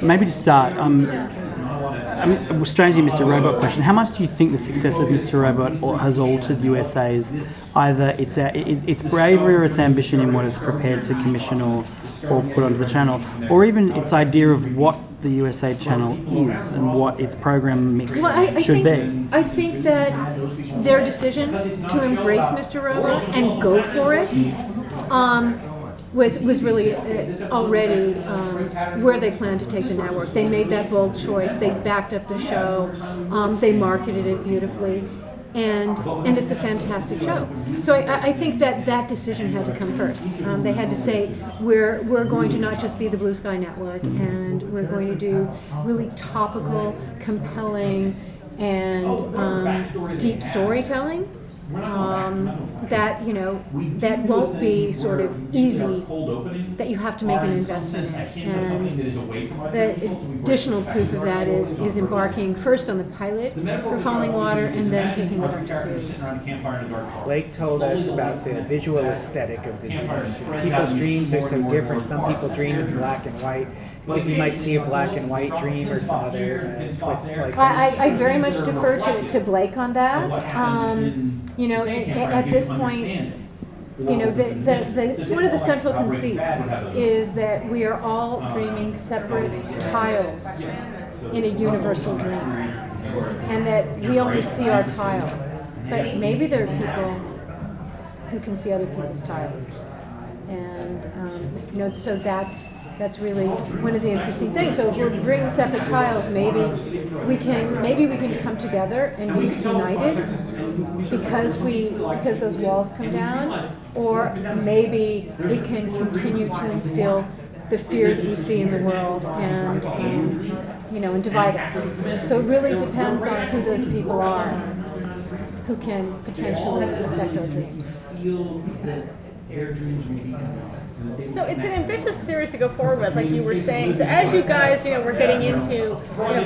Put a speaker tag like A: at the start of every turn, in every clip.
A: Maybe to start, strangely, Mr. Robot question. How much do you think the success of Mr. Robot has altered USA's either its bravery or its ambition in what it's prepared to commission or put onto the channel, or even its idea of what the USA channel is and what its program mix should be?
B: I think that their decision to embrace Mr. Robot and go for it was really already where they planned to take the network. They made that bold choice. They backed up the show. They marketed it beautifully, and it's a fantastic show. So I think that decision had to come first. They had to say we're going to not just be the Blue Sky Network, and we're going to do really topical, compelling, and deep storytelling. That won't be sort of easy, that you have to make an investment in. And the additional proof of that is embarking first on the pilot for Falling Water and then picking it up to series.
C: Blake told us about the visual aesthetic of the dreams. People's dreams are so different. Some people dream in black and white. I think we might see a black and white dream or some other twists like that.
B: I very much defer to Blake on that. At this point, one of the central conceits is that we are all dreaming separate tiles in a universal dream, and that we only see our tile. But maybe there are people who can see other people's tiles, and so that's really one of the interesting things. So if we're bringing separate tiles, maybe we can come together and be united because those walls come down, or maybe we can continue to instill the fear that we see in the world and divide us. So it really depends on who those people are who can potentially affect our dreams.
D: So it's an ambitious series to go forward with, like you were saying. So as you guys, were getting into,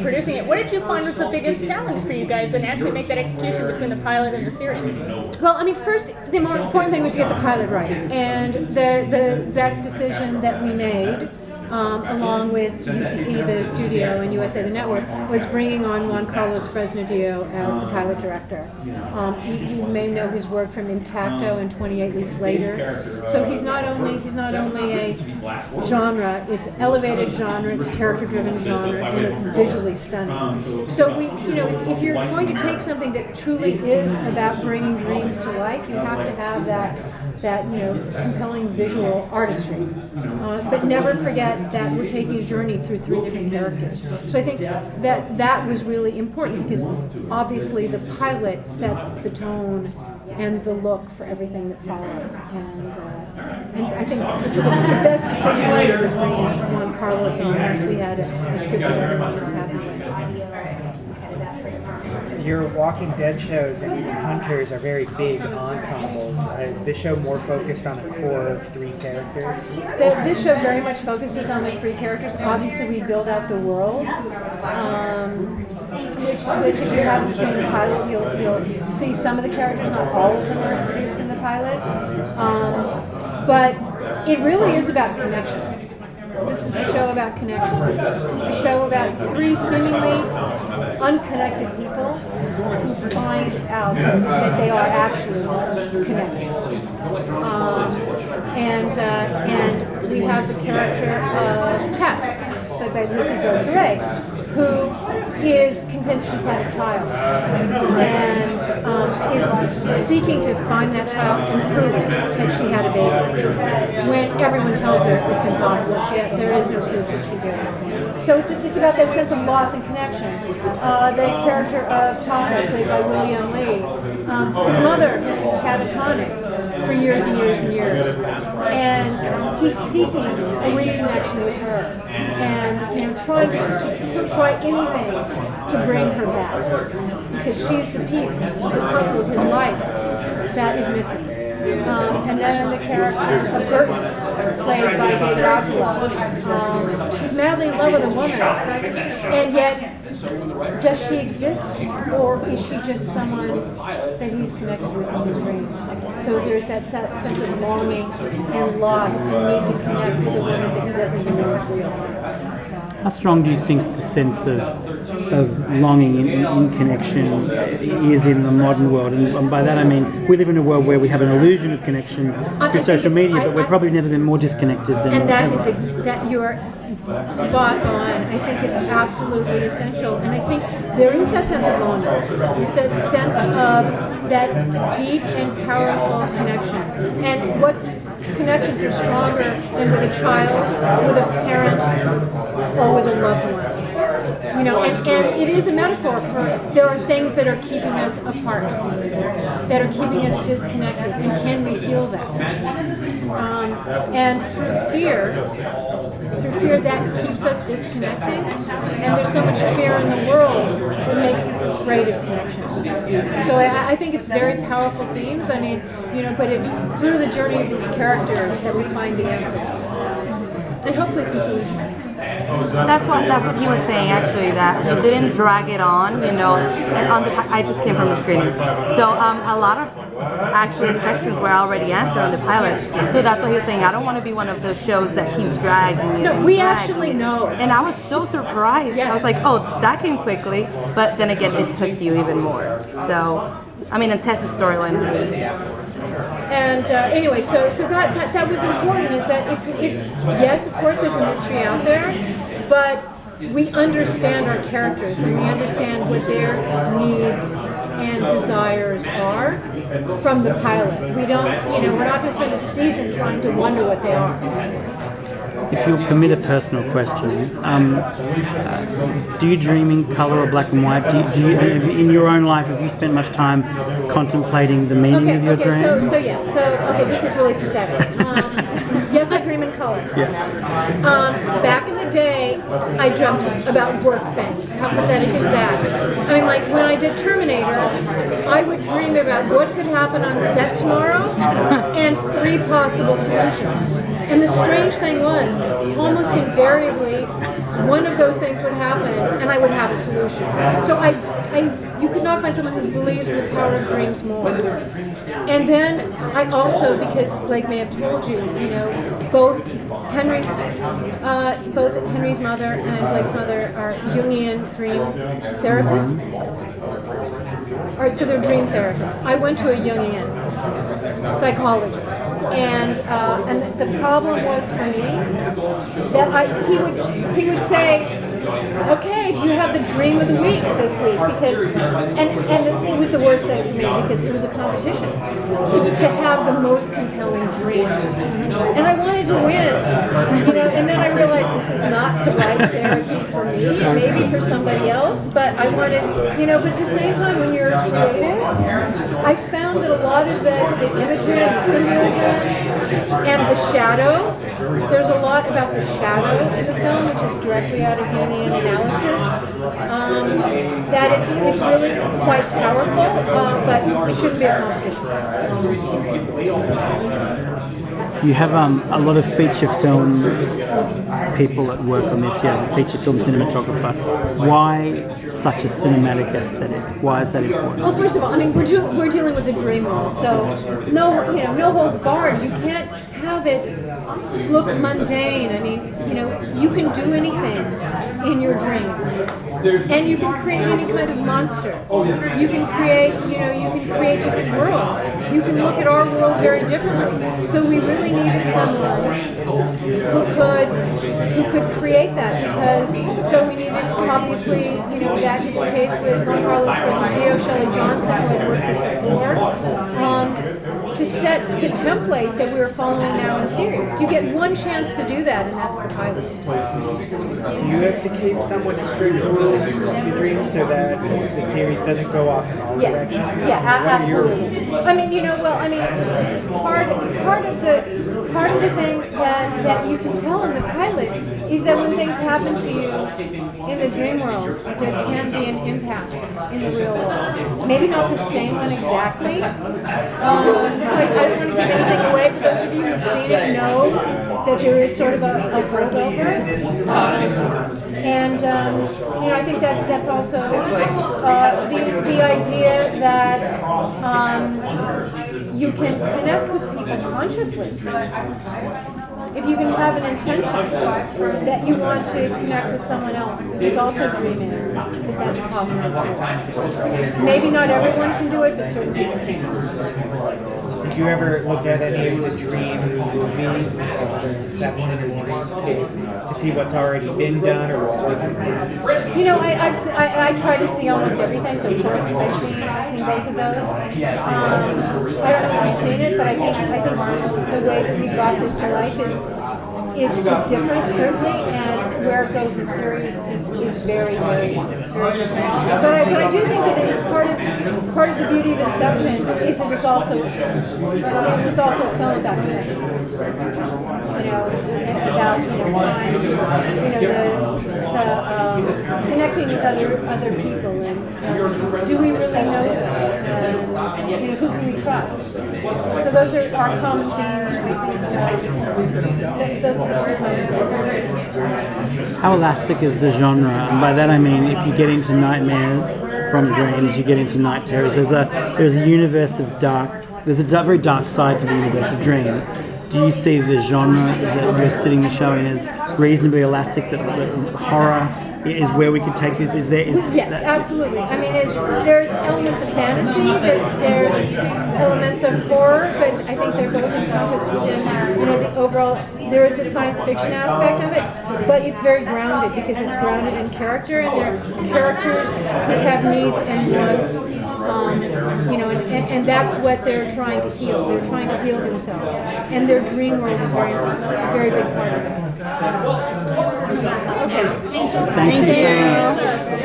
D: producing it, what did you find was the biggest challenge for you guys then actually make that execution between the pilot and the series?
B: Well, first, the more important thing was to get the pilot right. And the best decision that we made, along with UCP, the studio, and USA, the network, was bringing on Juan Carlos Fresnadillo as the pilot director. You may know his work from Intacto and 28 Weeks Later. So he's not only a genre, it's elevated genre, it's character-driven genre, and it's visually stunning. So if you're going to take something that truly is about bringing dreams to life, you have to have that compelling visual artistry. But never forget that we're taking a journey through 3 different characters. So I think that was really important, because obviously the pilot sets the tone and the look for everything that follows. And I think the best decision we made was bringing Juan Carlos on once we had a script that everyone was happy with.
C: Your Walking Dead shows and even Hunters are very big ensembles. Is this show more focused on a core of 3 characters?
B: This show very much focuses on the 3 characters. Obviously, we build out the world, which if you haven't seen the pilot, you'll see some of the characters. Not all of them are introduced in the pilot, but it really is about connections. This is a show about connections. It's a show about 3 seemingly unconnected people who find out that they are actually connected. And we have the character of Tess, played by Lizzie Beauregret, who is convinced she's had a child and is seeking to find that child and prove that she had a baby, when everyone tells her it's impossible. There is no proof that she did. So it's about that sense of loss and connection. The character of Tahoe, played by William Lee, his mother has been catatonic for years and years and years, and he's seeking a reconnection with her, and trying to try anything to bring her back, because she's the piece of the puzzle of his life that is missing. And then the character of Burton, played by David Oslund, is madly in love with a woman, and yet does she exist, or is she just someone that he's connected with in his dreams? So there's that sense of longing and loss and need to connect with a woman that he doesn't even know is real.
A: How strong do you think the sense of longing in connection is in the modern world? And by that I mean we live in a world where we have an illusion of connection through social media, but we've probably never been more disconnected than
B: and that
A: ever.
B: is that you're spot on. I think it's absolutely essential, and I think there is that sense of longing. It's that sense of that deep and powerful connection. And what connections are stronger than with a child, with a parent, or with a loved one? You know, and it is a metaphor for there are things that are keeping us apart, that are keeping us disconnected, and can we heal that? And through fear that keeps us disconnected, and there's so much fear in the world that makes us afraid of connection. So I think it's very powerful themes. I mean, you know, but it's through the journey of these characters that we find the answers, and hopefully some solutions.
E: That's what he was saying actually, that he didn't drag it on, you know. And I just came from the screening, so a lot of actually questions were already answered on the pilot. So that's what he was saying. I don't want to be one of those shows that keeps dragging.
B: No, we actually know.
E: And I was so surprised.
B: Yes.
E: I was like, oh, that came quickly, but then again, it hooked you even more. So, I mean, and Tess's storyline at least.
B: And anyway, so that was important. Is that yes, of course, there's a mystery out there, but we understand our characters and we understand what their needs and desires are from the pilot. We don't, you know, we're not going to spend a season trying to wonder what they are.
A: If you'll permit a personal question, do you dream in colour or black and white? Do you in your own life, have you spent much time contemplating the meaning of your dream?
B: So yes. So okay, this is really pathetic. Yes, I dream in color.
A: Yeah.
B: Back in the day, I dreamt about work things. How pathetic is that? I mean, like when I did Terminator, I would dream about what could happen on set tomorrow and 3 possible solutions. And the strange thing was, almost invariably, one of those things would happen, and I would have a solution. So you could not find someone who believes in the power of dreams more. And then I also, because Blake may have told you, you know, both Henry's mother and Blake's mother are Jungian dream therapists. So they're dream therapists. I went to a Jungian psychologist, and the problem was for me that he would say, okay, do you have the dream of the week this week? Because and it was the worst thing for me because it was a competition to have the most compelling dream, and I wanted to win, you know. And then I realized this is not the right therapy for me, and maybe for somebody else. But I wanted, you know. But at the same time, when you're creative, I found that a lot of the imagery and the symbolism and the shadow. There's a lot about the shadow in the film, which is directly out of Jungian analysis. That it's really quite powerful, but it shouldn't be a competition.
A: You have a lot of feature film people at work on this. Yeah, the feature film cinematographer. Why such a cinematic aesthetic? Why is that important?
B: Well, first of all, I mean we're dealing with the dream world, so no holds barred. You can't have it look mundane. I mean, you know, you can do anything in your dreams, and you can create any kind of monster. You can create, different worlds. You can look at our world very differently. So we really needed someone who could create that, because so we needed, obviously, you know, that is the case with Juan Carlos Presidio, Shelley Johnson, who I'd worked with before, to set the template that we were following now in series. You get one chance to do that, and that's the pilot.
C: Do you have to keep somewhat strict rules of your dreams so that the series doesn't go off in all
B: Yes.
C: directions?
B: Yeah, absolutely.
C: Your...
B: I mean, part of the thing that you can tell in the pilot is that when things happen to you in the dream world, there can be an impact in the real world. Maybe not the same one exactly. So I don't want to give anything away, but those of you who've seen it know that there is sort of a holdover. I think that that's also the idea that you can connect with people consciously. If you can have an intention that you want to connect with someone else who's also dreaming, that's possible too. Maybe not everyone can do it, but certain people can.
C: Did you ever look at any of the dream movies, the Inception or Dreamscape, to see what's already been done or what we can do?
B: You know, I try to see almost everything, so of course I've seen both of those. I don't know if you've seen it, but I think the way that we brought this to life is different, certainly, and where it goes in series is very, very, very different. But I do think that it's part of the beauty of Inception is it was also a film about connection. You know, about connecting with other people, and do we really know them? And who can we trust? So those are our common themes. I think those are the two common themes.
A: How elastic is the genre? And by that I mean, if you get into nightmares from dreams, you get into night terrors. There's a universe of dark. There's a very dark side to the universe of dreams. Do you see the genre that you're sitting the show in as reasonably elastic? That horror is where we could take this?
B: Yes, absolutely. I mean, there's elements of fantasy, there's elements of horror, but I think they're both encompassed within, the overall. There is a science fiction aspect of it, but it's very grounded because it's grounded in character, and they're characters who have needs and wants. And that's what they're trying to heal. They're trying to heal themselves, and their dream world is a very big part of it. Okay.
A: Thank you so much.